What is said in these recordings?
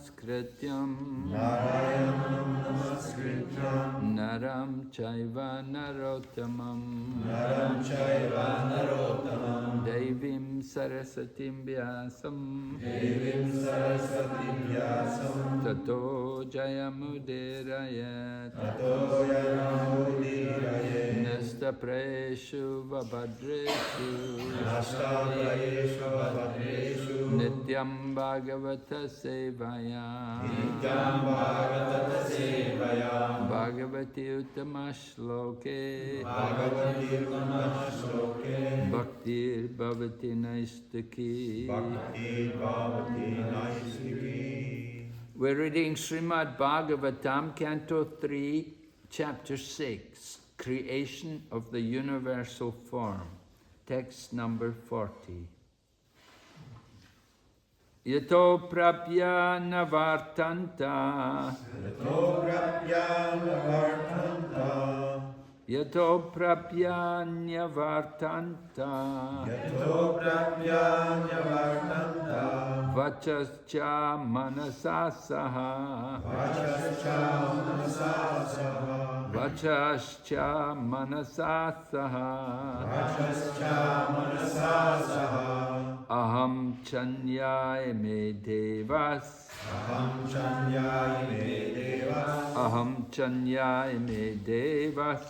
namaskrityam naram chaiva narottamam devim sarasatim vyasam tato jayamudirayat nastapreshu vabhadreshu nityam bhagavata sevaya bhagavati uttama-shloke bhaktir bhavati naistaki. We're reading Srimad Bhagavatam, Canto 3, Chapter 6, Creation of the Universal Form, text number 40. Yato prapya navartanta Yato prapya navartanta Vachascha manasasaha Vachascha manasasaha Aham chanyai me devas Aham chanyai me devas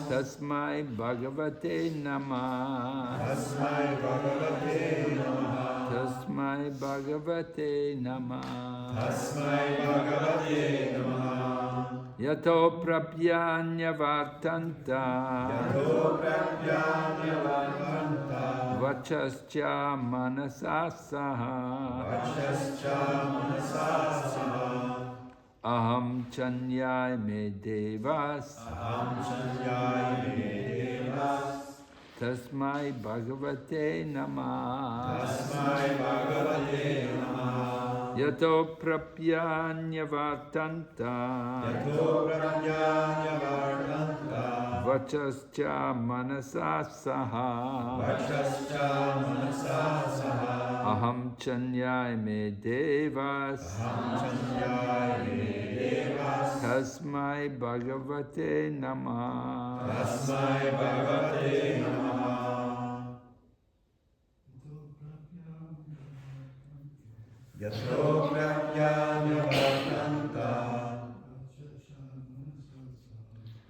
Tasmai bhagavate namah Tasmai bhagavate namah Yato prapyanyavartanta Vachascha manasasaha Aham chanyai me devas Tasmai bhagavate namah Yato prapyanyavartanta Vachascha manasasaha Aham chanyai me devas Tasmai bhagavate namah Yato prapyanyavartanta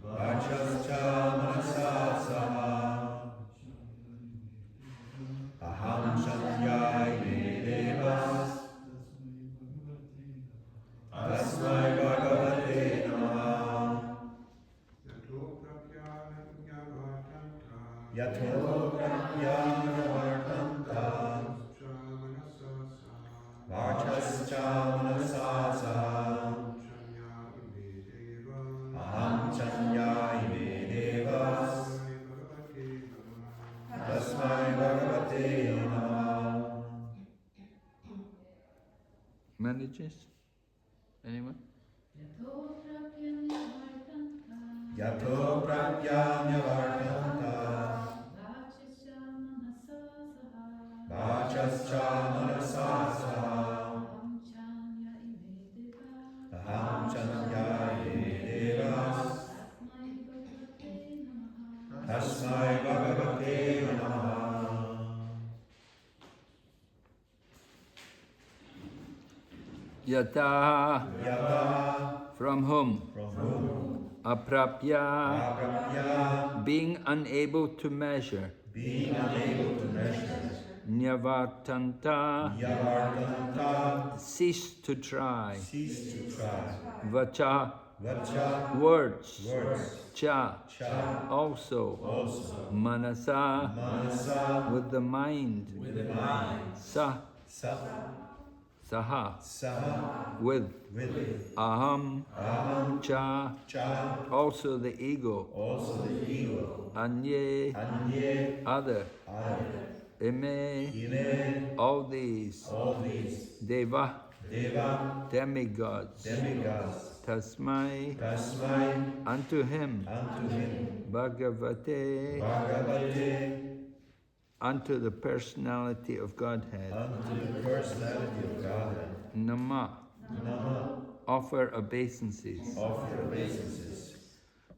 Vachascha manasasaha Aham chanyai me devas Tasmai bhagavate namah Yato prapyanyavartanta Vachascha manasasaha Aham chanyai me devas Tasmai bhagavate namah. Manages? Anyone? Yato prapyanyavartanta Vachascha manasasaha Aham chanyai me devas Tasmai bhagavate namah. Yata from whom? Aprapya being unable to measure. Nyavartanta cease to try. Vacha words. Cha also. Manasa with the mind. Saha with. Aham cha also the ego. Anye other. Ime all these. Deva demigods. Tasmai unto him. Bhagavate unto the personality of Godhead. Unto the personality of Godhead. Nama. Nama. Offer obeisances. Offer obeisances.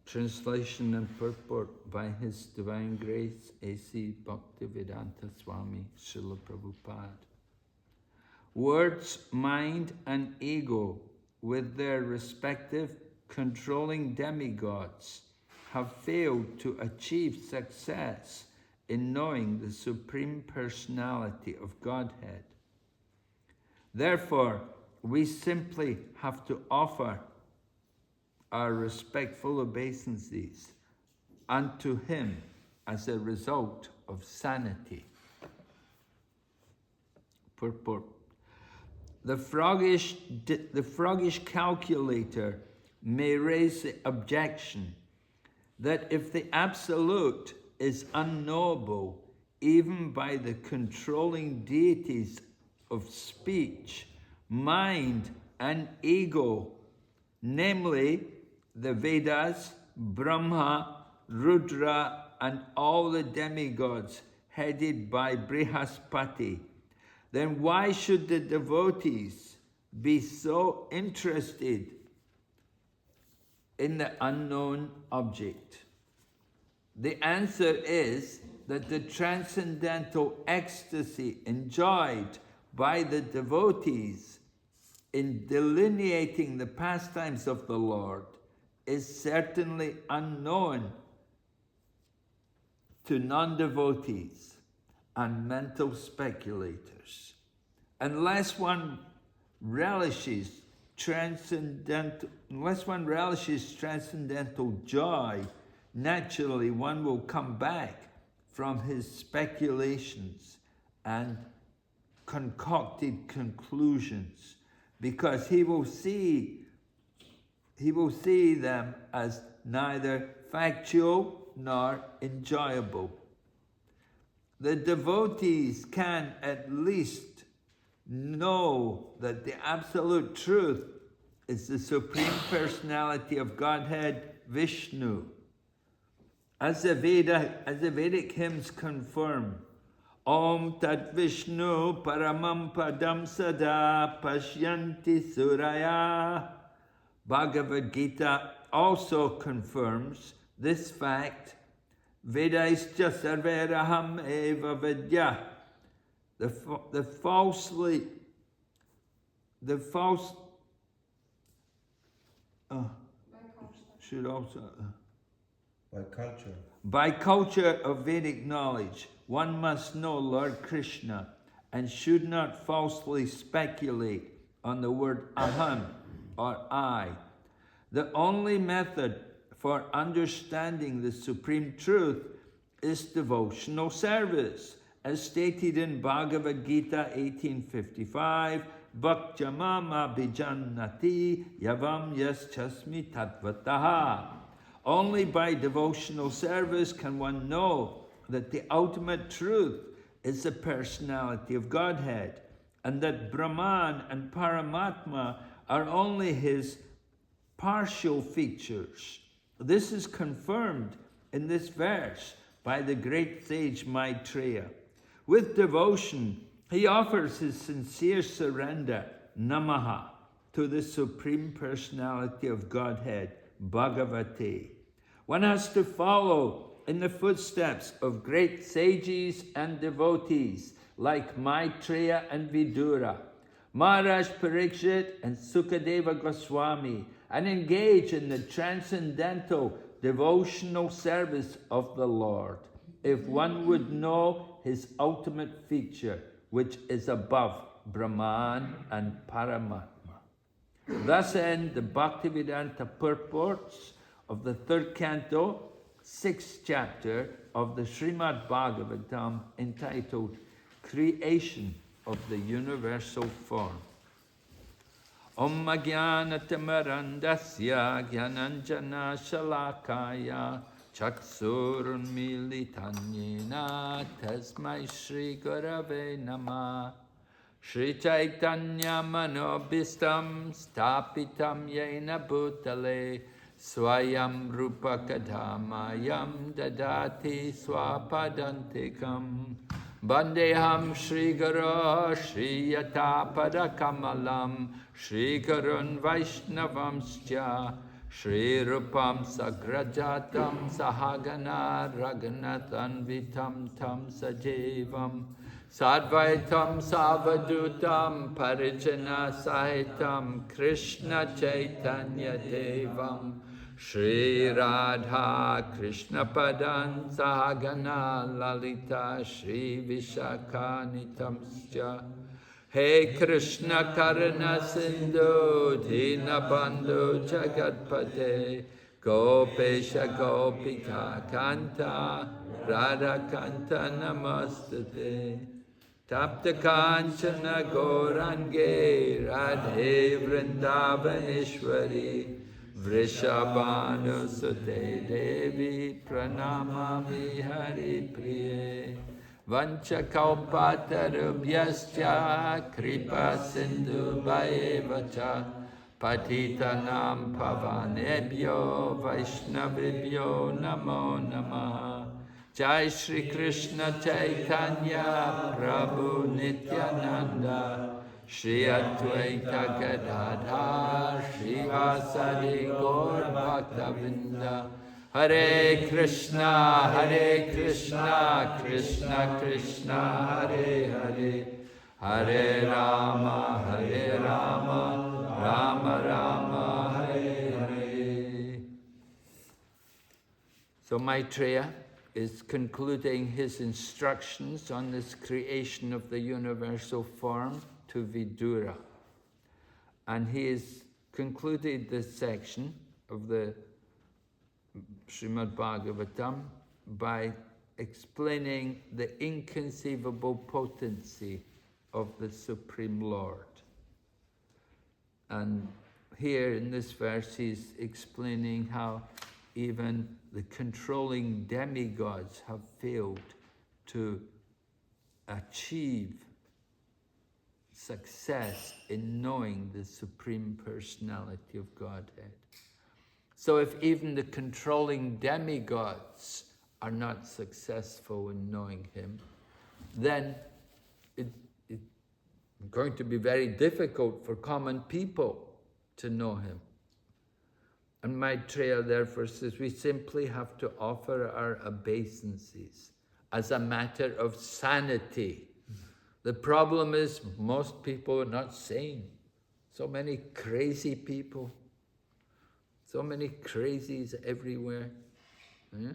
Translation and purport by His Divine Grace, A.C. Bhaktivedanta Swami Srila Prabhupada. Words, mind and ego, with their respective controlling demigods, have failed to achieve success in knowing the Supreme Personality of Godhead. Therefore, we simply have to offer our respectful obeisances unto Him as a result of sanity. Purport. The froggish calculator may raise the objection that if the Absolute is unknowable even by the controlling deities of speech, mind and ego, namely the Vedas, Brahma, Rudra and all the demigods headed by Brihaspati, then why should the devotees be so interested in the unknown object? The answer is that the transcendental ecstasy enjoyed by the devotees in delineating the pastimes of the Lord is certainly unknown to non-devotees and mental speculators. Unless one relishes transcendental joy, naturally one will come back from his speculations and concocted conclusions, because he will see them as neither factual nor enjoyable. The devotees can at least know that the absolute truth is the Supreme Personality of Godhead, Vishnu. As the Vedic hymns confirm, Om Tat Vishnu Paramam Padam Sada Pashyanti Suraya. Bhagavad Gita also confirms this fact. Vedaischa sarveraham eva vidya. The false should also by culture of Vedic knowledge, one must know Lord Krishna and should not falsely speculate on the word aham or I. The only method for understanding the supreme truth is devotional service, as stated in Bhagavad Gita 18:55, Bhaktyamama bijannati yavam yaschasmi tatvataha. Only by devotional service can one know that the ultimate truth is the personality of Godhead, and that Brahman and Paramatma are only his partial features. This is confirmed in this verse by the great sage Maitreya. With devotion, he offers his sincere surrender, Namaha, to the Supreme Personality of Godhead, Bhagavate. One has to follow in the footsteps of great sages and devotees like Maitreya and Vidura, Maharaj Parikshit and Sukadeva Goswami, and engage in the transcendental devotional service of the Lord, if one would know his ultimate feature, which is above Brahman and Paramatma. Thus end the Bhaktivedanta purports of the 3rd canto, 6th chapter of the Srimad Bhagavatam, entitled Creation of the Universal Form. Om Jnanatammarandasya Jnananjana Shalakaya Chaksurunmilitanyena Tasmai Shri Gurave Namah. Shri Chaitanya Manobhistam Stapitam Yena Bhutale Swayam Rupa Kadhamayam Dadati Swapadantikam Bandeham Shri Guru Shri Yatapada Kamalam Shri Gurun Vaishnavamscha Shri Rupam Sagrajatam Sahagana Raghunathan Vitam Tam Sajevam Sadvaitam Savadutam Parijana Sahitam Krishna Chaitanya Devam Shri Radha Krishna Padan Sahagana Lalita Shri Vishakanitamscha He Krishna Karana Sindhu Dina Bandhu Jagatpate Gopesha Gopika Kanta Radha Kanta Namastate Tapta Kanchana Gorange Radhe Vrindavaneshwari Vrishabhanu Sute Devi Pranamami Hari Priye Vancha Kalpatarubhyascha Kripa Sindhu Bhayevacha Patitanam Pavanebhyo Vaishnavibhyo Namo Namaha Jai Shri Krishna Chaitanya Prabhu Nityananda Shri Advaita Gadadhar Shri Vasadi Gaur Bhaktavinda Hare Krishna Krishna Krishna Hare Hare Hare Rama Rama Rama Hare Hare. So Maitreya is concluding his instructions on this creation of the universal form to Vidura. And he has concluded this section of the Srimad Bhagavatam by explaining the inconceivable potency of the Supreme Lord. And here in this verse he's explaining how even the controlling demigods have failed to achieve success in knowing the Supreme Personality of Godhead. So if even the controlling demigods are not successful in knowing Him, then it's going to be very difficult for common people to know Him. And Maitreya therefore says we simply have to offer our obeisances as a matter of sanity. The problem is most people are not sane. So many crazy people. So many crazies everywhere, yeah?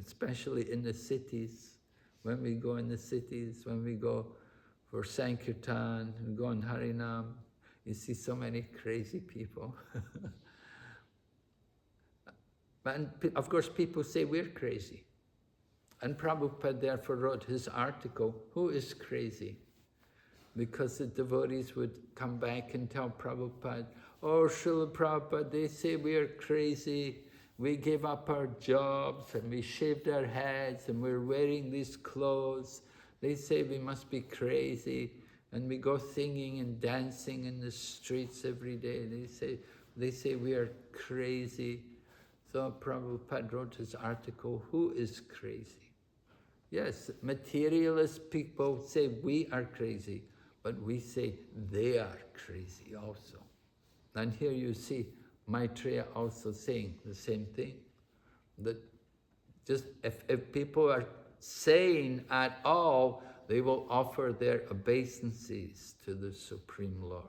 Especially in the cities. When we go in the cities, when we go for Sankirtan, we go in Harinam, you see so many crazy people. And of course people say we're crazy. And Prabhupada therefore wrote his article, Who is Crazy? Because the devotees would come back and tell Prabhupada, oh, Srila Prabhupada, they say we are crazy. We gave up our jobs and we shaved our heads and we're wearing these clothes. They say we must be crazy. And we go singing and dancing in the streets every day. They say we are crazy. So Prabhupada wrote his article, Who is Crazy? Yes, materialist people say we are crazy, but we say they are crazy also. And here you see Maitreya also saying the same thing. That just if people are sane at all, they will offer their obeisances to the Supreme Lord.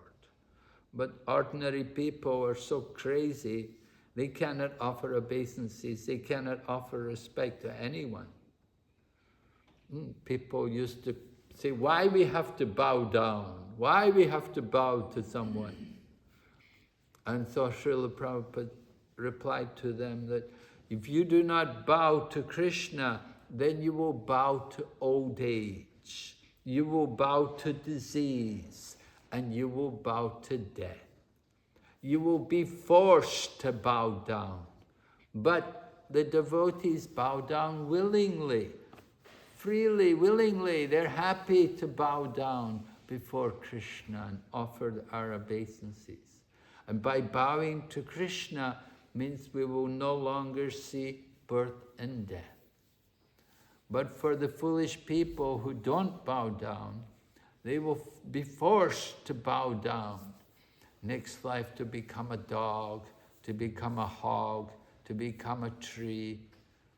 But ordinary people are so crazy, they cannot offer obeisances, they cannot offer respect to anyone. People used to say, why we have to bow down? Why we have to bow to someone? And so Srila Prabhupada replied to them that if you do not bow to Krishna, then you will bow to old age, you will bow to disease, and you will bow to death. You will be forced to bow down. But the devotees bow down willingly, freely, willingly. They're happy to bow down before Krishna and offer our obeisances. And by bowing to Krishna, means we will no longer see birth and death. But for the foolish people who don't bow down, they will be forced to bow down. Next life to become a dog, to become a hog, to become a tree.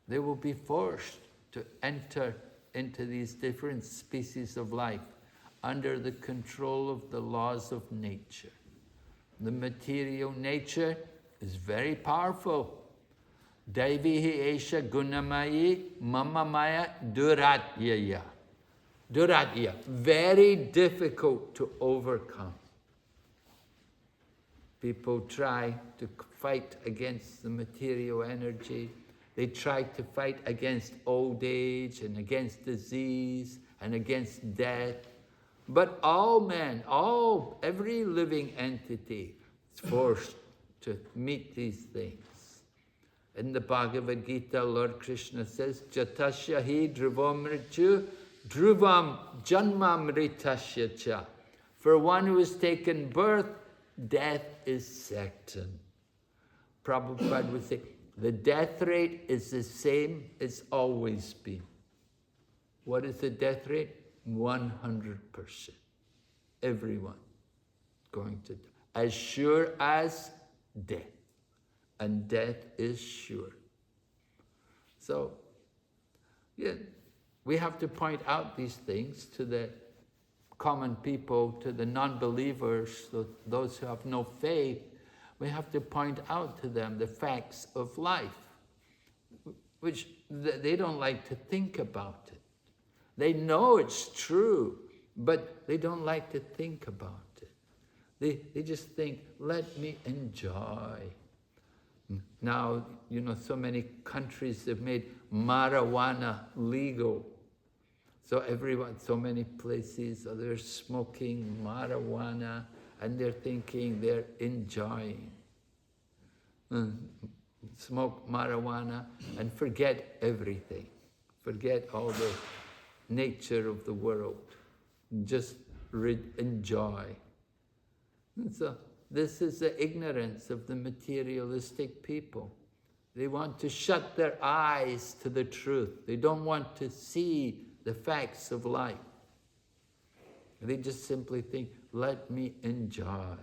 They will be forced to enter into these different species of life under the control of the laws of nature. The material nature is very powerful. Daivihi esha gunamayi mamamaya duratyaya. Duratya, very difficult to overcome. People try to fight against the material energy. They try to fight against old age and against disease and against death. But all men, every living entity is forced to meet these things. In the Bhagavad Gita, Lord Krishna says, Jatasya hi dhruvam mrityu, dhruvam janmam ritasya cha. For one who has taken birth, death is certain. Prabhupada would say, the death rate is the same it's always been. What is the death rate? 100%. Everyone going to die. As sure as death. And death is sure. So, yeah, we have to point out these things to the common people, to the non-believers, those who have no faith. We have to point out to them the facts of life, which they don't like to think about it. They know it's true, but they don't like to think about it. They just think, let me enjoy. Now, you know, so many countries have made marijuana legal. So so many places, they're smoking marijuana and they're thinking they're enjoying. Smoke marijuana and forget everything. Forget all the nature of the world. Just enjoy. And so this is the ignorance of the materialistic people. They want to shut their eyes to the truth. They don't want to see the facts of life. They just simply think, let me enjoy.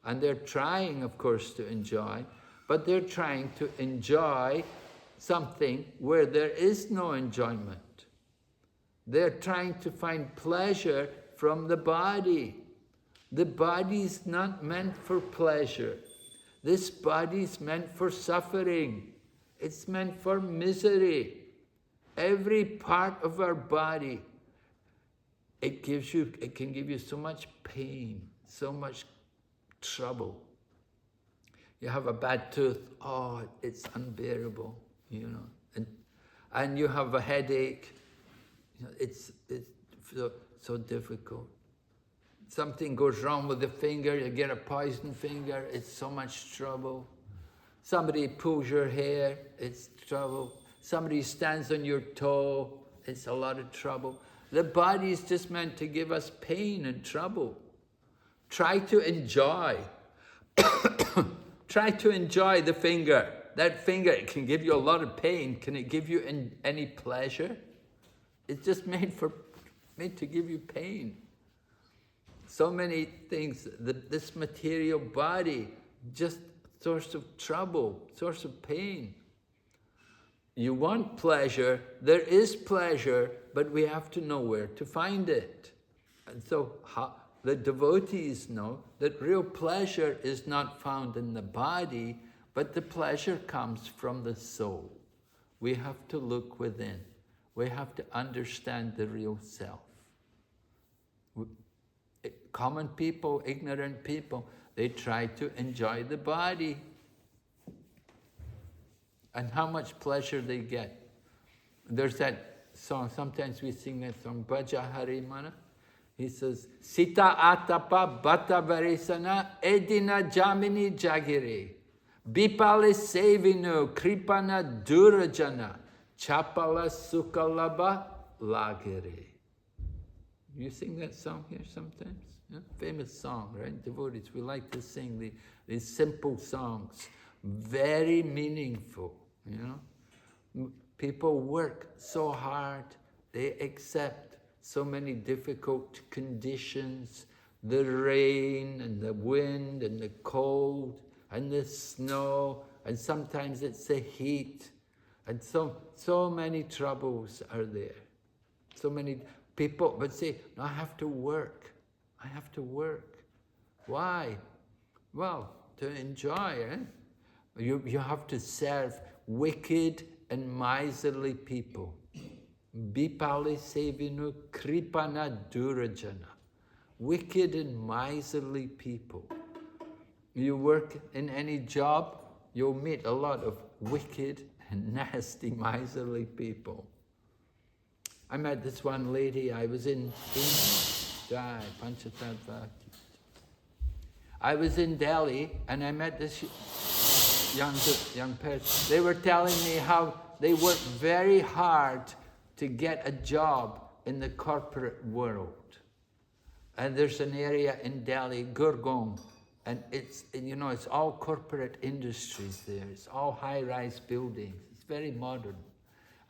And they're trying, of course, to enjoy, but they're trying to enjoy something where there is no enjoyment. They're trying to find pleasure from the body. The body is not meant for pleasure. This body is meant for suffering. It's meant for misery. Every part of our body, it can give you so much pain, so much trouble. You have a bad tooth, it's unbearable, you know. And you have a headache, you know, it's so difficult. Something goes wrong with the finger, you get a poisoned finger, it's so much trouble. Somebody pulls your hair, it's trouble. Somebody stands on your toe, it's a lot of trouble. The body is just meant to give us pain and trouble. Try to enjoy. Try to enjoy the finger. That finger, it can give you a lot of pain. Can it give you any pleasure? It's just made to give you pain. So many things, this material body, just source of trouble, source of pain. You want pleasure, there is pleasure, but we have to know where to find it. And so the devotees know that real pleasure is not found in the body, but the pleasure comes from the soul. We have to look within. We have to understand the real self. Common people, ignorant people, they try to enjoy the body. And how much pleasure they get. There's that song, sometimes we sing that song, Bhaja Harimana. He says, Sita atapa bata varisana edina jamini jagiri. Bipale sevinu kripana durajana. Chapala sukalaba lagiri. You sing that song here sometimes? Yeah? Famous song, right? Devotees, we like to sing these simple songs. very meaningful, you know. People work so hard, they accept so many difficult conditions, the rain and the wind and the cold and the snow, and sometimes it's the heat, and so many troubles are there. So many people would say, no, I have to work. I have to work. Why? Well, to enjoy, eh? You have to serve wicked and miserly people. Bipali sevinu kripana durajana. Wicked and miserly people. You work in any job, you'll meet a lot of wicked and nasty, miserly people. I met this one lady, I was in Delhi, and I met this young person. They were telling me how they work very hard to get a job in the corporate world. And there's an area in Delhi, Gurgaon, and it's all corporate industries there. It's all high-rise buildings. It's very modern.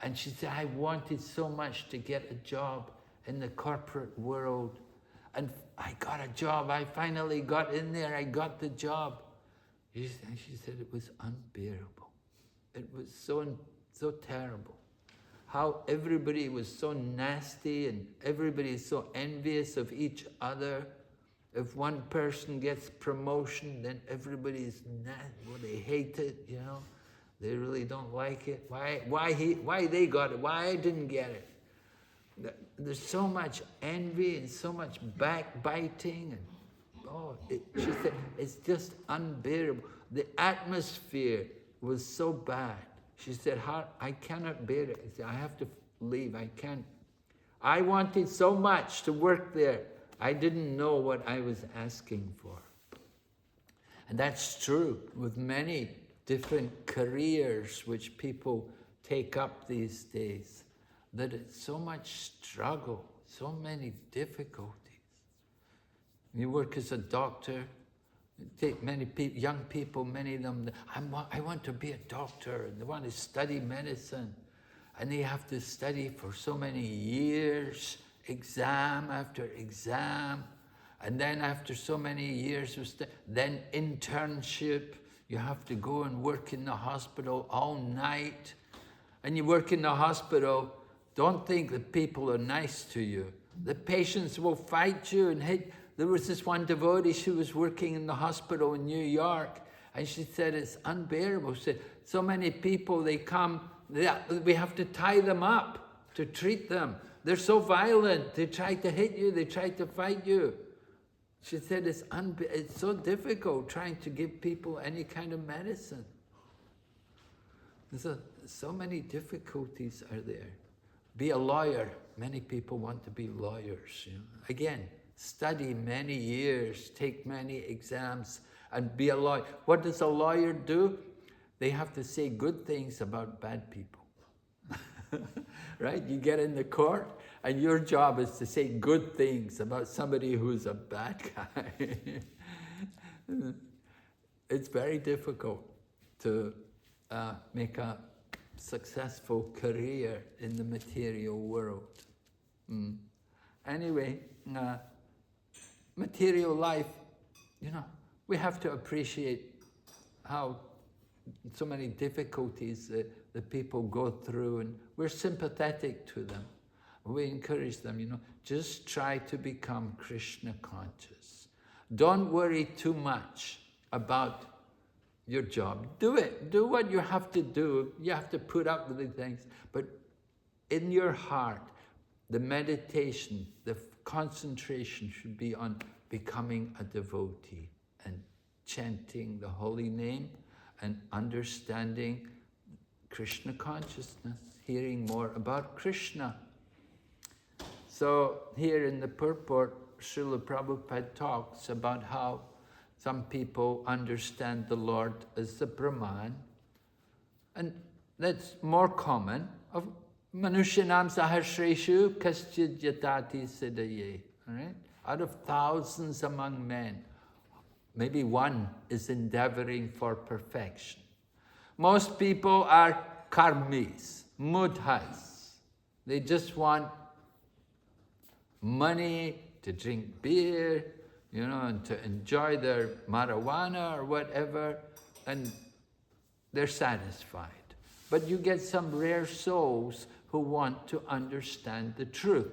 And she said, I wanted so much to get a job in the corporate world. And I got a job. I finally got in there. I got the job. She said it was unbearable. It was so terrible. How everybody was so nasty and everybody is so envious of each other. If one person gets promotion, then everybody is nasty. Well, they hate it, you know. They really don't like it. Why they got it? Why I didn't get it? There's so much envy and so much backbiting, and she said it's just unbearable. The atmosphere was so bad. She said, I cannot bear it. I said, I have to leave. I can't. I wanted so much to work there. I didn't know what I was asking for. And that's true with many different careers which people take up these days, that it's so much struggle, so many difficulties. You work as a doctor, take many young people, many of them, I want to be a doctor, and they want to study medicine, and they have to study for so many years, exam after exam, and then after so many years, then internship. You have to go and work in the hospital all night. And you work in the hospital, don't think that people are nice to you. The patients will fight you and hate. There was this one devotee, she was working in the hospital in New York, and she said it's unbearable. She said, so many people, they come, we have to tie them up to treat them. They're so violent, they try to hit you, they try to fight you. She said it's so difficult trying to give people any kind of medicine. So many difficulties are there. Be a lawyer. Many people want to be lawyers. You know? Again, study many years, take many exams, and be a lawyer. What does a lawyer do? They have to say good things about bad people. Right? You get in the court, and your job is to say good things about somebody who's a bad guy. It's very difficult to make a successful career in the material world. Anyway, material life, you know, we have to appreciate how so many difficulties the people go through, and we're sympathetic to them. We encourage them, you know, just try to become Krishna conscious. Don't worry too much about your job. Do it. Do what you have to do. You have to put up with the things. But in your heart, the meditation, the concentration should be on becoming a devotee and chanting the holy name and understanding Krishna consciousness, hearing more about Krishna. So here in the purport, Srila Prabhupada talks about how some people understand the Lord as the Brahman, and that's more common. Of Manusyanam sahasreshu kaschid yatati siddhaye. All right? Out of thousands among men, maybe one is endeavoring for perfection. Most people are karmis, mudhas. They just want money to drink beer, you know, and to enjoy their marijuana or whatever, and they're satisfied. But you get some rare souls who want to understand the truth.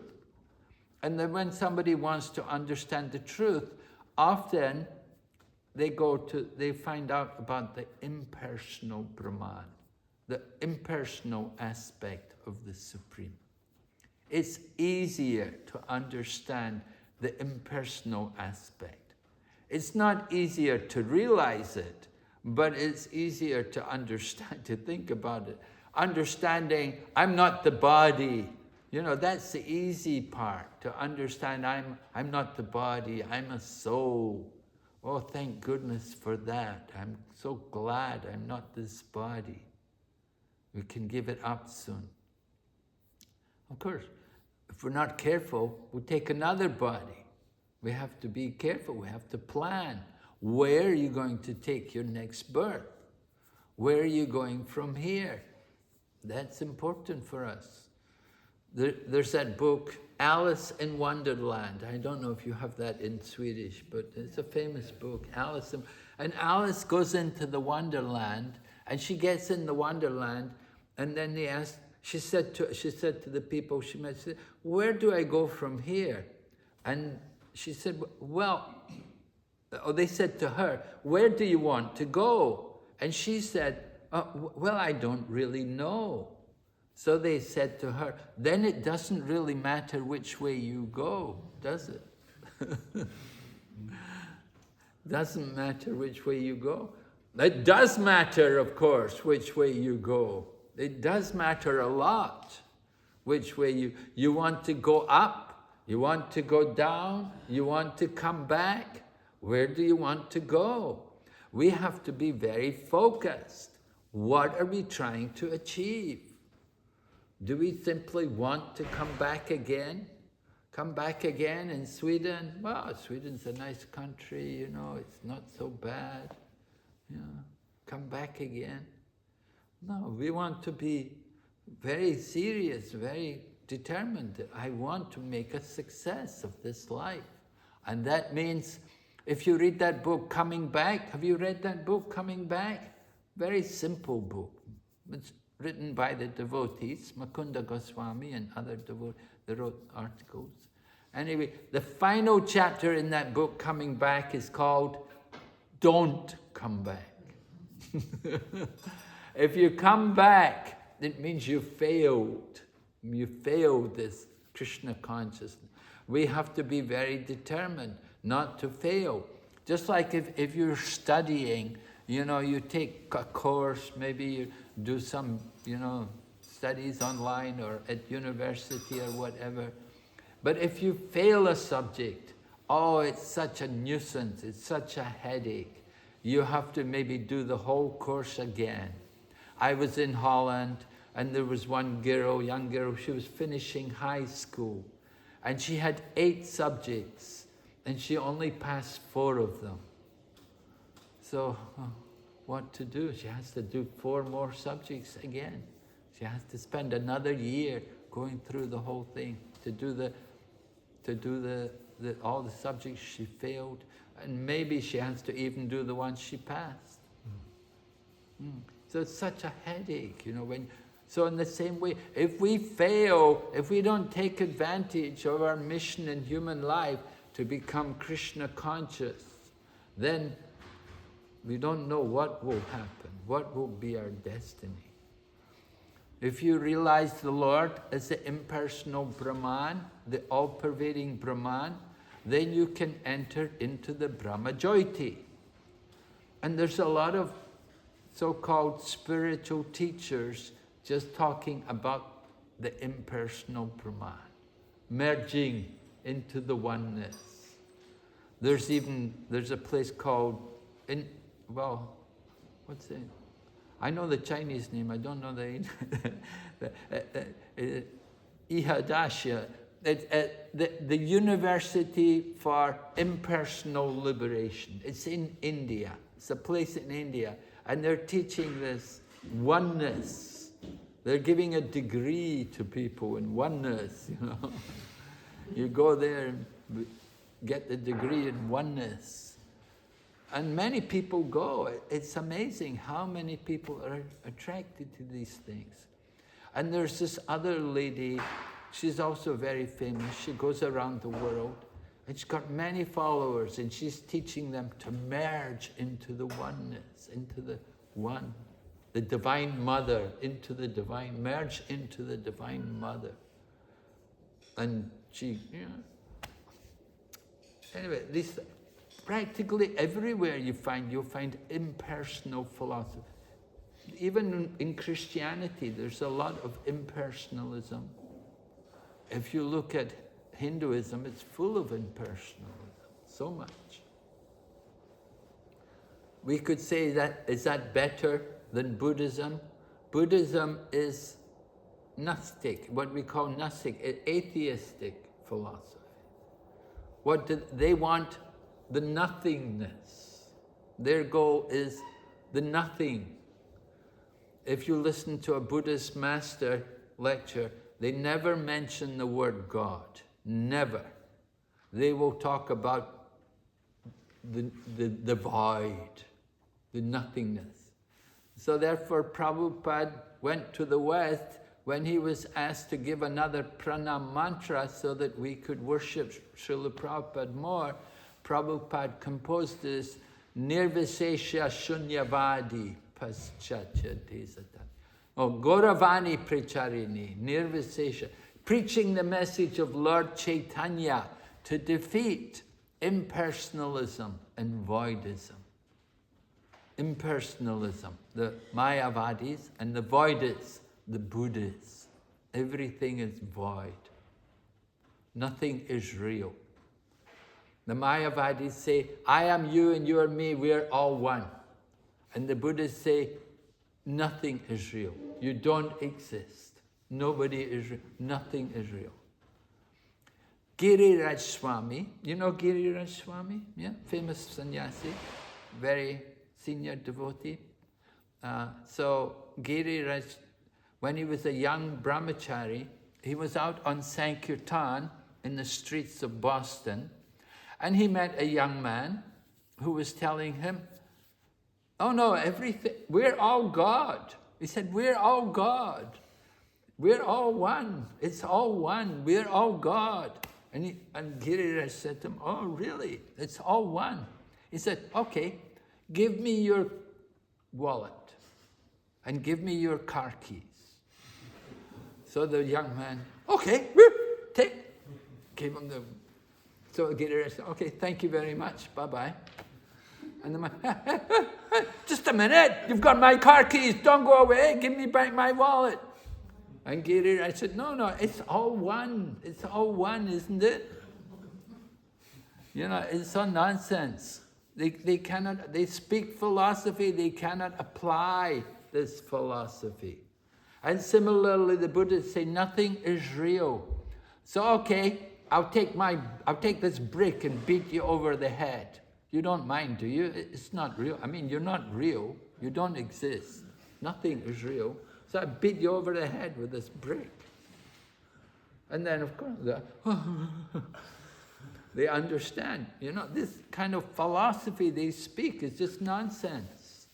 And then when somebody wants to understand the truth, often they find out about the impersonal Brahman, the impersonal aspect of the Supreme. It's easier to understand the impersonal aspect. It's not easier to realize it, but it's easier to understand, to think about it. Understanding, I'm not the body. You know, that's the easy part, to understand I'm not the body, I'm a soul. Oh, thank goodness for that. I'm so glad I'm not this body. We can give it up soon. Of course, if we're not careful, we'll take another body. We have to be careful, we have to plan. Where are you going to take your next birth? Where are you going from here? That's important for us. There's that book, Alice in Wonderland. I don't know if you have that in Swedish, but it's a famous book, and Alice goes into the Wonderland, and she gets in the Wonderland, and then she said to the people she met, she said, where do I go from here? And she said, they said to her, where do you want to go? And she said, well, I don't really know. So they said to her, then it doesn't really matter which way you go, does it? Doesn't matter which way you go. It does matter, of course, which way you go. It does matter a lot which way you want to go up, you want to go down, you want to come back. Where do you want to go? We have to be very focused. What are we trying to achieve? Do we simply want to come back again? Come back again in Sweden? Well, Sweden's a nice country, you know, it's not so bad. You know, come back again. No, we want to be very serious, very determined that I want to make a success of this life. And that means, if you read that book, Coming Back, have you read that book, Coming Back? Very simple book. It's written by the devotees, Mukunda Goswami and other devotees, they wrote articles. Anyway, the final chapter in that book, Coming Back, is called Don't Come Back. If you come back, it means you failed. You failed this Krishna consciousness. We have to be very determined not to fail. Just like if you're studying, you know, you take a course, maybe you do some, you know, studies online or at university or whatever. But if you fail a subject, oh, it's such a nuisance, it's such a headache. You have to maybe do the whole course again. I was in Holland, and there was one girl, young girl, she was finishing high school, and she had 8 subjects, and she only passed 4 of them. So, what to do? She has to do 4 more subjects again. She has to spend another year going through the whole thing to do all the subjects she failed, and maybe she has to even do the ones she passed. So it's such a headache, you know. So in the same way, if we fail, if we don't take advantage of our mission in human life to become Krishna conscious, then we don't know what will happen, what will be our destiny. If you realize the Lord as the impersonal Brahman, the all-pervading Brahman, then you can enter into the Brahma Jyoti. And there's a lot of so-called spiritual teachers just talking about the impersonal Brahman, merging into the oneness. There's a place called, what's it? I know the Chinese name, I don't know the Ihadasha, the University for Impersonal Liberation. It's in India. It's a place in India. And they're teaching this oneness. They're giving a degree to people in oneness, you know. You go there and get the degree in oneness. And many people go. It's amazing how many people are attracted to these things. And there's this other lady, she's also very famous. She goes around the world, and she's got many followers, and she's teaching them to merge into the oneness, into the one. The Divine Mother, into the Divine, merge into the Divine Mother. And she, you know, anyway, this practically everywhere you'll find impersonal philosophy. Even in Christianity, there's a lot of impersonalism. If you look at Hinduism, it's full of impersonalism, so much. We could say that, is that better than Buddhism? Buddhism is Gnostic, what we call Gnostic, atheistic philosophy. What do they want? The nothingness. Their goal is the nothing. If you listen to a Buddhist master lecture, they never mention the word God. Never. They will talk about the void, the nothingness. So therefore, Prabhupada went to the West when he was asked to give another pranam mantra so that we could worship Srila Prabhupada more. Prabhupada composed this Nirvisesha Shunyavadi Paschatya Desata. Oh, Gauravani Precharini, Nirvisesha, preaching the message of Lord Chaitanya to defeat impersonalism and voidism. Impersonalism, the Mayavadis, and the voidists, the Buddhists. Everything is void. Nothing is real. The Mayavadis say, I am you and you are me, we are all one. And the Buddhists say, nothing is real. You don't exist. Nobody is real. Nothing is real. Giriraj Swami, you know Giriraj Swami? Yeah, famous sannyasi, very senior devotee. So Giriraj, when he was a young brahmachari, he was out on Sankirtan in the streets of Boston, and he met a young man who was telling him, oh no, everything, we're all God. He said, we're all God. We're all one. It's all one. We're all God. And Giriraj said to him, oh really? It's all one. He said, okay, give me your wallet and give me your car keys. So the young man, okay, gave him the, so Giriraj said, okay, thank you very much, bye-bye. And the man, just a minute, you've got my car keys, don't go away, give me back my wallet. And Giriraj said, no, it's all one, isn't it? You know, it's all nonsense. They cannot, they speak philosophy, they cannot apply this philosophy. And similarly, the Buddhists say nothing is real. So okay, I'll take this brick and beat you over the head. You don't mind, do you? It's not real. I mean, you're not real. You don't exist. Nothing is real. So I beat you over the head with this brick. And then, of course, they understand. You know, this kind of philosophy they speak is just nonsense.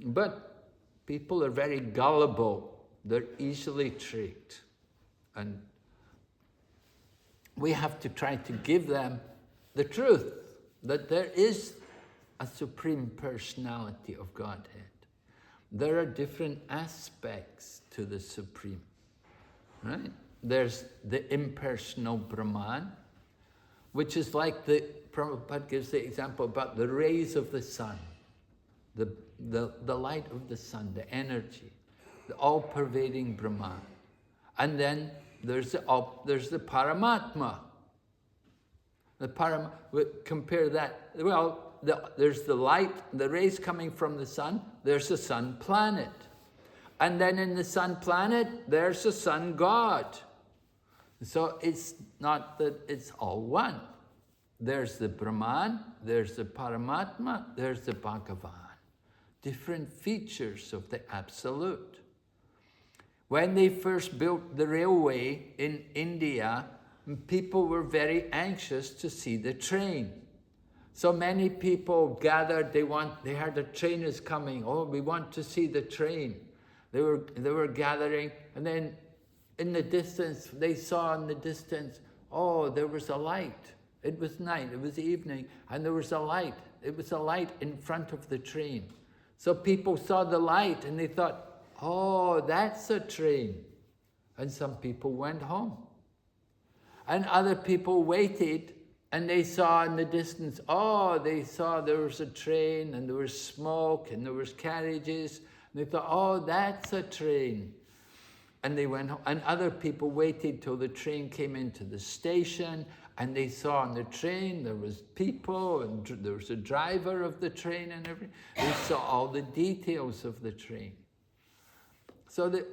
But people are very gullible. They're easily tricked. And we have to try to give them the truth, that there is a supreme personality of Godhead. There are different aspects to the supreme, right? There's the impersonal Brahman, which is like Prabhupada gives the example about the rays of the sun, the light of the sun, the energy, the all-pervading Brahman. And then there's the Paramatma. Compare that, well, there's the light, the rays coming from the sun, there's the sun planet. And then in the sun planet, there's the sun God. So it's not that it's all one. There's the Brahman, there's the Paramatma, there's the Bhagavan. different features of the Absolute. When they first built the railway in India, people were very anxious to see the train. So many people gathered, they heard the train is coming. Oh, we want to see the train. They were gathering, and then in the distance, they saw in the distance, oh, there was a light. It was night, it was evening, and there was a light. It was a light in front of the train. So people saw the light and they thought, oh, that's a train. And some people went home. And other people waited and they saw in the distance, oh, they saw there was a train and there was smoke and there was carriages. And they thought, oh, that's a train. And they went home. And other people waited till the train came into the station, and they saw on the train there was people and there was a driver of the train and everything. They saw all the details of the train. So that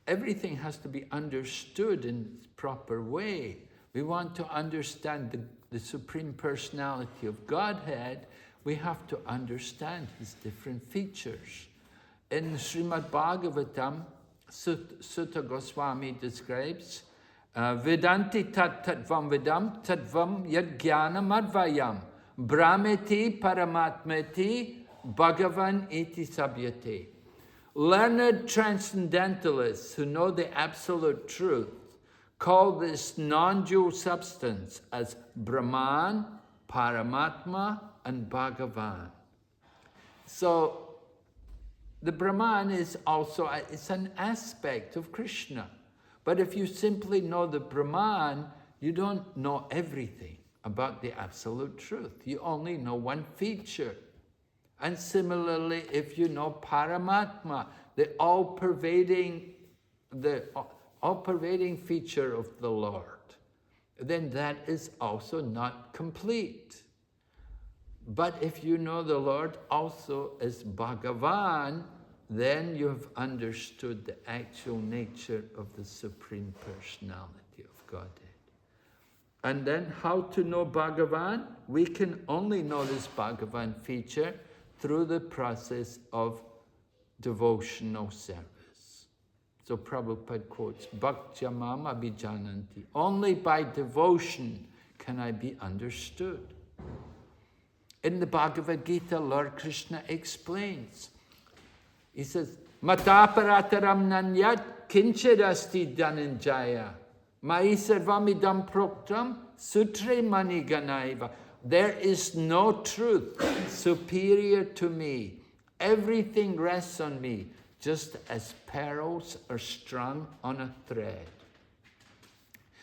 everything has to be understood in its proper way. We want to understand the Supreme Personality of Godhead. We have to understand His different features. In Srimad Bhagavatam, Sutta Goswami describes, Vedanti tat tatvam vedam tatvam yad jnanam advayam brahmeti paramatmeti bhagavan iti sabhyate. Learned transcendentalists who know the absolute truth call this non-dual substance as Brahman, Paramatma, and Bhagavan. So the Brahman is also, it's an aspect of Krishna. But if you simply know the Brahman, you don't know everything about the absolute truth. You only know one feature. And similarly, if you know Paramatma, the all-pervading feature of the Lord, then that is also not complete. But if you know the Lord also as Bhagavan, then you have understood the actual nature of the Supreme Personality of Godhead. And then how to know Bhagavan? We can only know this Bhagavan feature through the process of devotional service. So Prabhupada quotes, Bhaktyamam abhijananti. Only by devotion can I be understood. In the Bhagavad Gita, Lord Krishna explains. He says, Mataparataram nanyat kinchirasti dhananjaya mai sarvamidam proktam sutre maniganaiva. There is no truth superior to me. Everything rests on me, just as pearls are strung on a thread.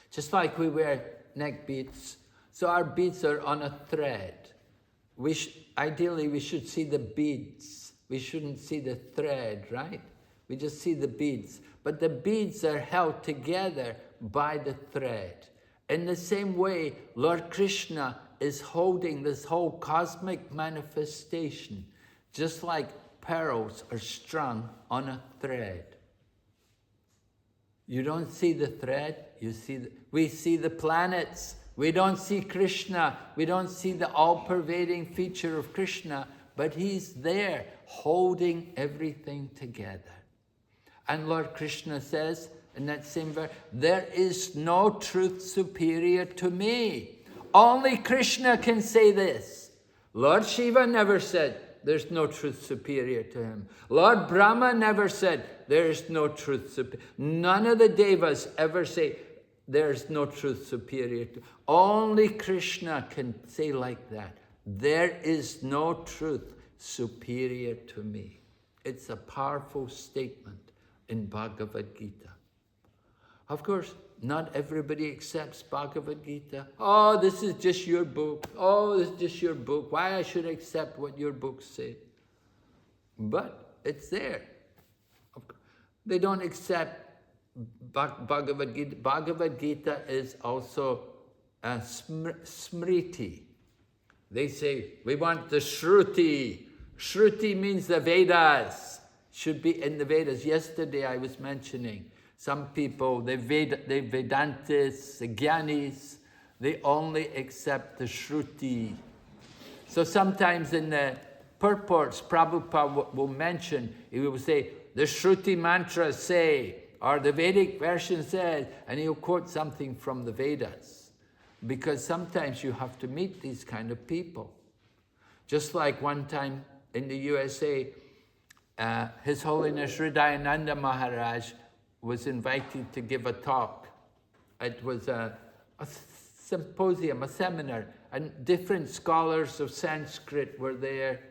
Just like we wear neck beads, so our beads are on a thread. Ideally, we should see the beads. We shouldn't see the thread, right? We just see the beads. But the beads are held together by the thread. In the same way, Lord Krishna is holding this whole cosmic manifestation, just like pearls are strung on a thread. You don't see the thread, we see the planets. We don't see Krishna. We don't see the all-pervading feature of Krishna, but He's there holding everything together. And Lord Krishna says in that same verse, there is no truth superior to me. Only Krishna can say this. Lord Shiva never said there's no truth superior to him. Lord Brahma never said there is no truth superior. None of the devas ever say there is no truth superior to. Only Krishna can say like that. There is no truth superior to me. It's a powerful statement in Bhagavad Gita. Of course, not everybody accepts Bhagavad Gita. Oh, this is just your book. Oh, this is just your book. Why I should accept what your books say? But it's there. They don't accept Bhagavad Gita. Bhagavad Gita is also a smriti. They say, we want the Shruti. Shruti means the Vedas. Should be in the Vedas. Yesterday I was mentioning some people, they Vedantists, the Gyanis, they only accept the Shruti. So sometimes in the purports Prabhupada will mention, he will say, the Shruti mantras say, or the Vedic version says, and he'll quote something from the Vedas. Because sometimes you have to meet these kind of people. Just like one time in the USA, His Holiness Hridayananda Maharaj was invited to give a talk. It was a symposium, a seminar, and different scholars of Sanskrit were there.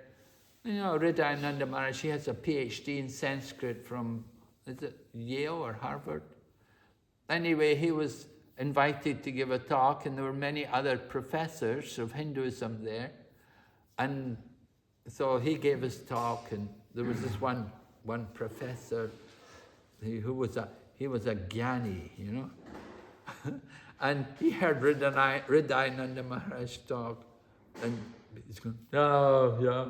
You know, Hridayananda Maharaj, he has a PhD in Sanskrit from, is it Yale or Harvard? Anyway, he was invited to give a talk, and there were many other professors of Hinduism there. And so he gave his talk, and there was this one professor who was a jnani, you know. And he heard Hridayananda Maharaj talk, and he's going, oh, yeah.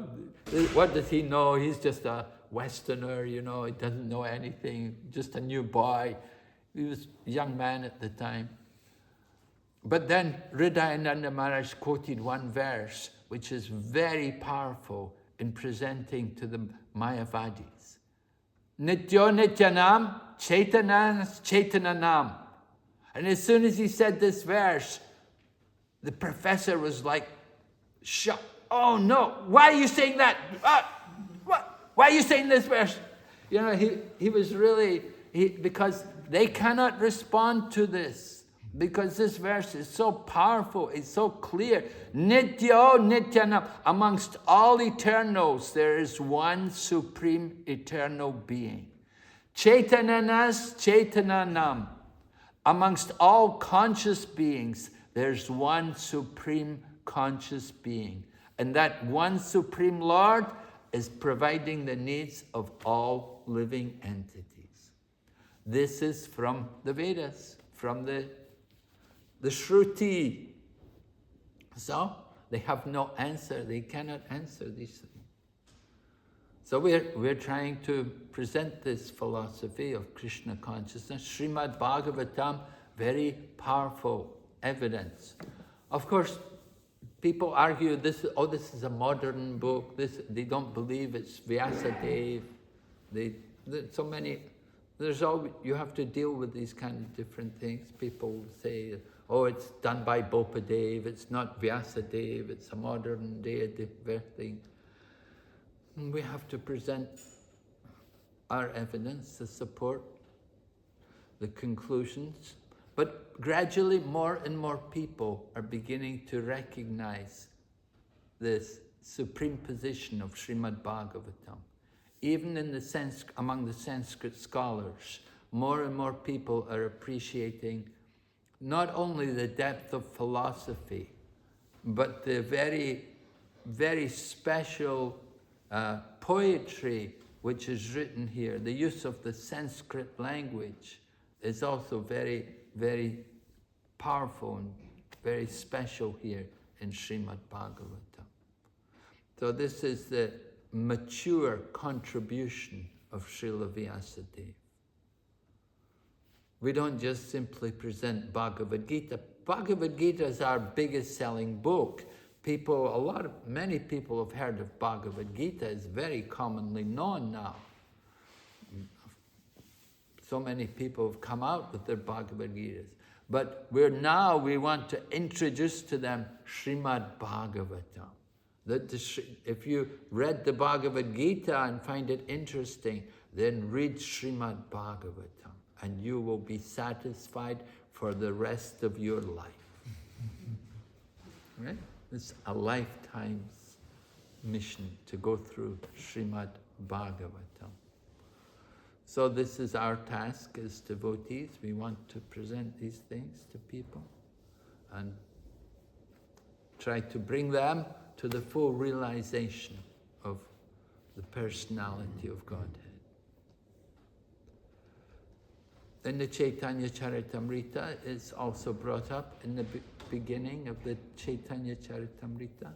What does he know? He's just a Westerner, you know, he doesn't know anything, just a new boy. He was a young man at the time. But then Hridayananda Maharaj quoted one verse, which is very powerful in presenting to the Mayavadis. Nityo Nityanam, Chaitanas Chaitananam. And as soon as he said this verse, the professor was like, shocked. Oh no, why are you saying that? What? Why are you saying this verse? You know, he was really, because they cannot respond to this. Because this verse is so powerful, it's so clear. Nityo Nityanam. Amongst all eternals, there is one supreme eternal being. Chaitananas Chaitananam. Amongst all conscious beings, there's one supreme conscious being. And that one supreme Lord is providing the needs of all living entities. This is from the Vedas, from the Shruti. So they have no answer. They cannot answer these things. So we're trying to present this philosophy of Krishna consciousness. Srimad Bhagavatam, very powerful evidence. Of course, people argue this is a modern book. They don't believe it's Vyasadeva. You have to deal with these kind of different things. People say, oh, it's done by Bopadev, it's not Vyasadeva, it's a modern day thing. We have to present our evidence to support the conclusions. But gradually, more and more people are beginning to recognize this supreme position of Srimad Bhagavatam. Even in among the Sanskrit scholars, more and more people are appreciating not only the depth of philosophy, but the very, very special poetry which is written here. The use of the Sanskrit language is also very, very powerful and very special here in Srimad Bhagavatam. So this is the mature contribution of Srila Vyasadeva. We don't just simply present Bhagavad Gita. Bhagavad Gita is our biggest selling book. Many people have heard of Bhagavad Gita. It's very commonly known now. So many people have come out with their Bhagavad Gitas. But we want to introduce to them Srimad Bhagavatam. If you read the Bhagavad Gita and find it interesting, then read Srimad Bhagavatam, and you will be satisfied for the rest of your life. Right? It's a lifetime's mission to go through Srimad Bhagavatam. So this is our task as devotees. We want to present these things to people and try to bring them to the full realization of the personality of Godhead. In the Chaitanya Charitamrita, it's also brought up in the beginning of the Chaitanya Charitamrita.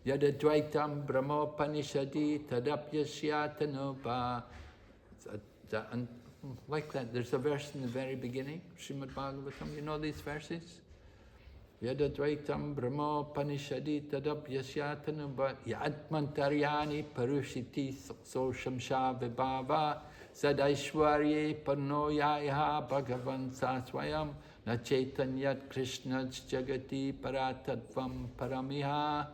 Yada Dvaitam Brahmopanishadi Tadapyasyatanopa. Like that, there's a verse in the very beginning, Srimad Bhagavatam. You know these verses? Yadadvaitam Brahmo Panishadi Tadapyasyatanu Yatmantaryani Parushiti Soshamsha Vibhava Sadaishwarye Panoyaha Bhagavan Saswayam Nachetanyat Krishnaj Jagati Paratatvam Paramiha.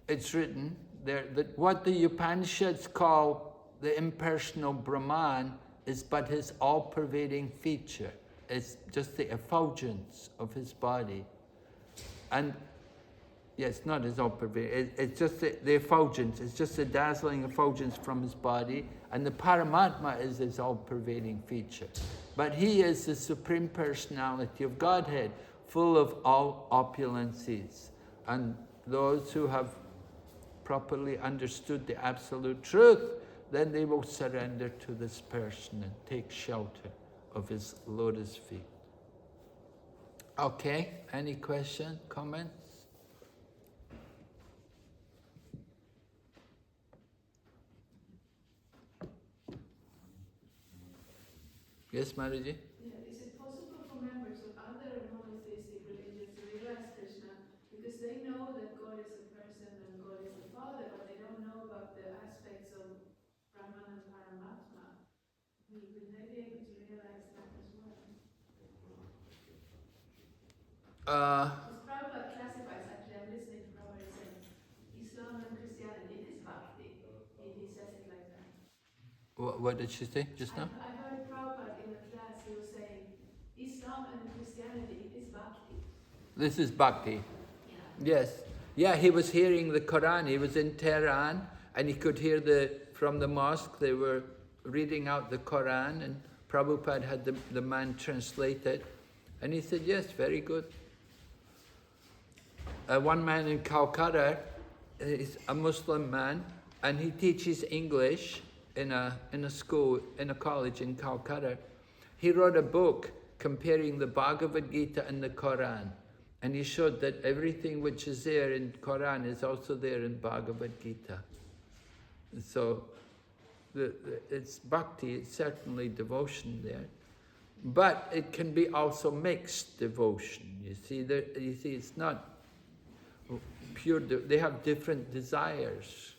It's written there that what the Upanishads call the impersonal Brahman is but his all-pervading feature. It's just the effulgence of his body. And yes, not his all-pervading, it's just the effulgence, it's just the dazzling effulgence from his body, and the Paramatma is his all-pervading feature. But he is the Supreme Personality of Godhead, full of all opulences. And those who have properly understood the absolute truth, then they will surrender to this person and take shelter of his lotus feet. Okay, any questions, comments? Yes, Maraji? Yeah, is it possible for members of other monotheistic religions to realize Krishna because they know that God is a person and God is the Father, but they don't know about the aspects of Brahman and Paramatma? Will they be able to realize that as well? Because Prabhupada classifies, actually I'm listening to Prabhupada saying, Islam and Christianity, it is bhakti. He says it like that. What did she say just now? I heard Prabhupada in a class, he was saying, Islam and Christianity, it is bhakti. This is bhakti. Yeah. Yes. Yeah, he was hearing the Quran. He was in Tehran and he could hear from the mosque, they were reading out the Quran and Prabhupada had the man translate it. And he said, yes, very good. One man in Calcutta is a Muslim man and he teaches English in a school, in a college in Calcutta. He wrote a book comparing the Bhagavad Gita and the Quran. And he showed that everything which is there in Quran is also there in Bhagavad Gita. So it's bhakti, it's certainly devotion there. But it can be also mixed devotion. You see, it's not pure, they have different desires.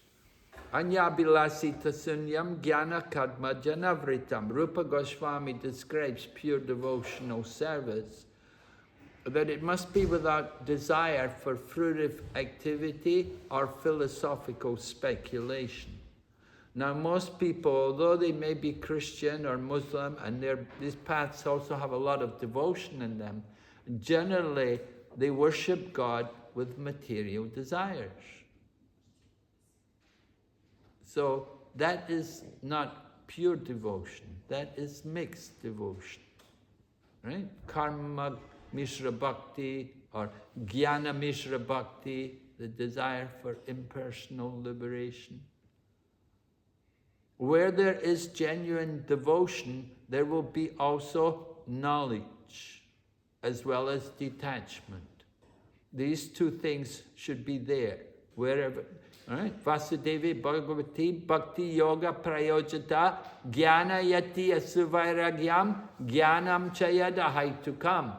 Anyabilasita sunyam jnana kadma janavritam. Rupa Goswami describes pure devotional service, that it must be without desire for fruitive activity or philosophical speculation. Now most people, although they may be Christian or Muslim, and these paths also have a lot of devotion in them, generally they worship God with material desires. So that is not pure devotion, that is mixed devotion, right? Karma Mishra Bhakti or Jnana Mishra Bhakti, the desire for impersonal liberation. Where there is genuine devotion, there will be also knowledge as well as detachment. These two things should be there, wherever. All right? Vasudevi Bhagavati Bhakti Yoga Prayojata Jnana Yati Asuvairagyam Jnanam Chayada Haitukam.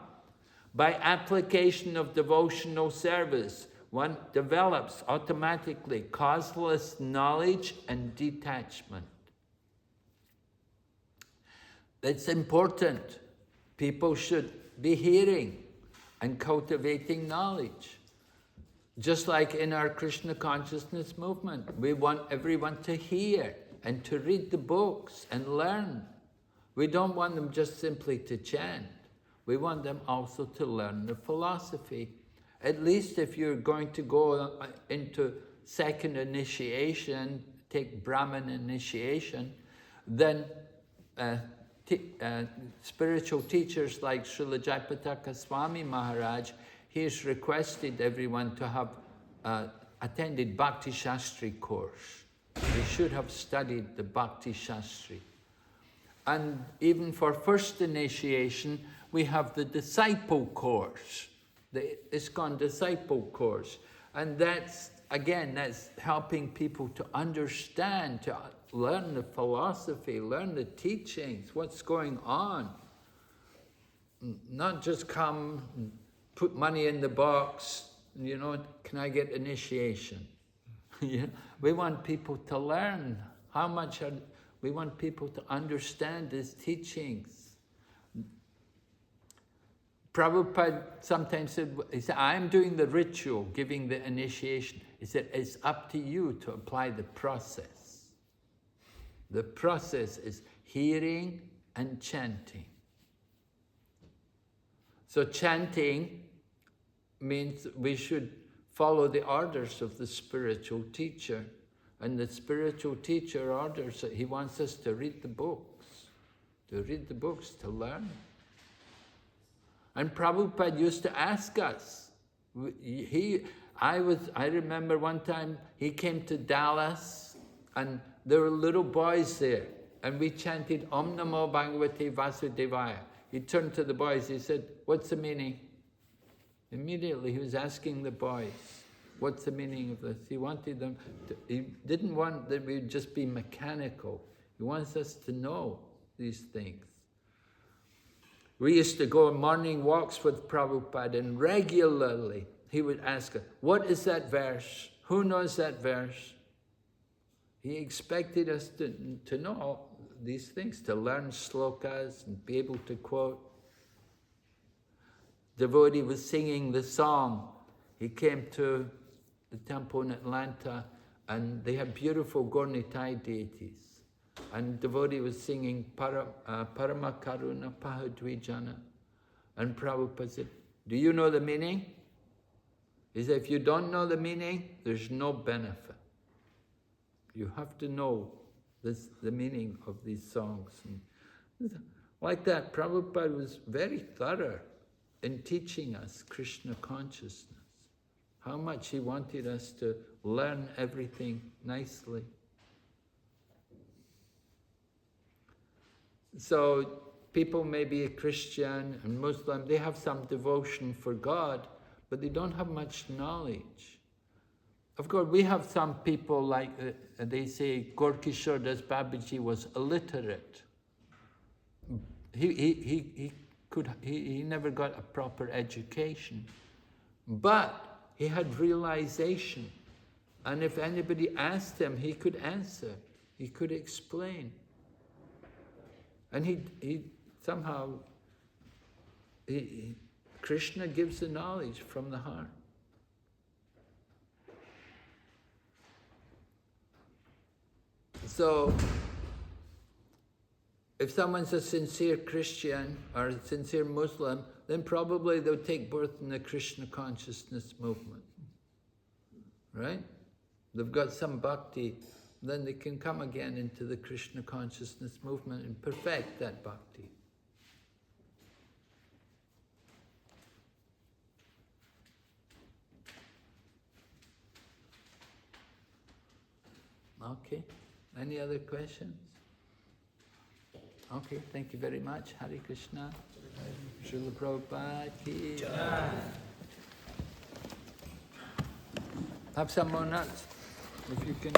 By application of devotional service, one develops automatically causeless knowledge and detachment. It's important. People should be hearing and cultivating knowledge. Just like in our Krishna consciousness movement, we want everyone to hear and to read the books and learn. We don't want them just simply to chant. We want them also to learn the philosophy. At least if you're going to go into second initiation, take Brahman initiation, then spiritual teachers like Srila Jayapataka Swami Maharaj, he has requested everyone to have attended Bhakti Shastri course. They should have studied the Bhakti Shastri. And even for first initiation, we have the disciple course, the ISKCON disciple course. And that's, again, that's helping people to understand, to learn the philosophy, learn the teachings, what's going on. not just come, and put money in the box, you know, can I get initiation? Yeah. We want people to learn. We want people to understand his teachings. Prabhupada sometimes said, he said, I'm doing the ritual, giving the initiation. He said, it's up to you to apply the process. The process is hearing and chanting. So chanting means we should follow the orders of the spiritual teacher. And the spiritual teacher orders that he wants us to read the books, to learn. And Prabhupada used to ask us. I remember one time he came to Dallas and there were little boys there and we chanted Om Namo Bhagavate Vasudevaya. He turned to the boys, he said, what's the meaning? Immediately he was asking the boys, what's the meaning of this? He wanted them to, he didn't want that we would just be mechanical. He wants us to know these things. We used to go on morning walks with Prabhupada and regularly he would ask us, what is that verse? Who knows that verse? He expected us to know all these things, to learn slokas and be able to quote. Devotee was singing the song. He came to the temple in Atlanta and they have beautiful Gornitai deities. And devotee was singing Parama Karuna Pahadvijana. And Prabhupada said, do you know the meaning? He said, if you don't know the meaning, there's no benefit. You have to know the meaning of these songs. And like that, Prabhupada was very thorough in teaching us Krishna consciousness. How much he wanted us to learn everything nicely. So people may be a Christian and Muslim, they have some devotion for God, but they don't have much knowledge. Of course, we have some people like, they say Gorkishore Das Babaji was illiterate. He never got a proper education, but he had realization. And if anybody asked him, he could answer, he could explain. And he somehow, Krishna gives the knowledge from the heart. So, if someone's a sincere Christian or a sincere Muslim, then probably they'll take birth in the Krishna consciousness movement. Right? They've got some bhakti, then they can come again into the Krishna consciousness movement and perfect that bhakti. Okay. Any other questions? Okay, thank you very much. Hare Krishna. Srila Prabhupada ki jai. Have some more nuts, if you can.